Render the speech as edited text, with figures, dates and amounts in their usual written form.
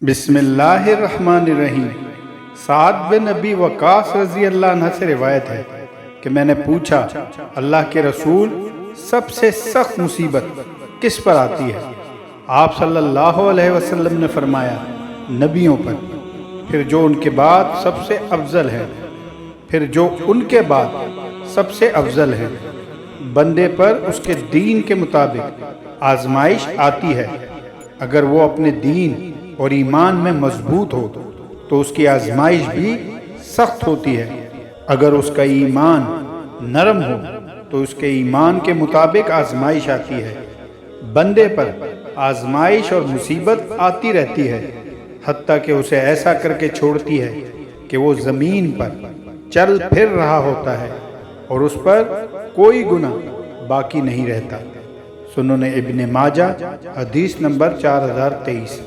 बिस्मिल्लाहिर्रहमानिर्रहीम। साद बिन नबी वक़ास रज़ी अल्लाह अन्हु से रिवायत है कि मैंने पूछा, अल्लाह के रसूल, सबसे सख्त मुसीबत किस पर आती है? आप सल्लल्लाहु अलैहि वसल्लम ने फरमाया, नबियों पर, फिर जो उनके बाद सबसे अफजल है, फिर जो उनके बाद सबसे अफजल है। बंदे पर उसके दीन के मुताबिक आजमाइश आती है। अगर वो अपने दीन और ईमान में मजबूत हो तो उसकी आजमाइश भी सख्त होती है। अगर उसका ईमान नरम हो तो उसके ईमान के मुताबिक आजमाइश आती है। बंदे पर आजमाइश और मुसीबत आती रहती है, हत्ता कि उसे ऐसा करके छोड़ती है कि वो ज़मीन पर चल फिर रहा होता है और उस पर कोई गुनाह बाकी नहीं रहता। सुनन इब्ने माजा, हदीस नंबर 4023।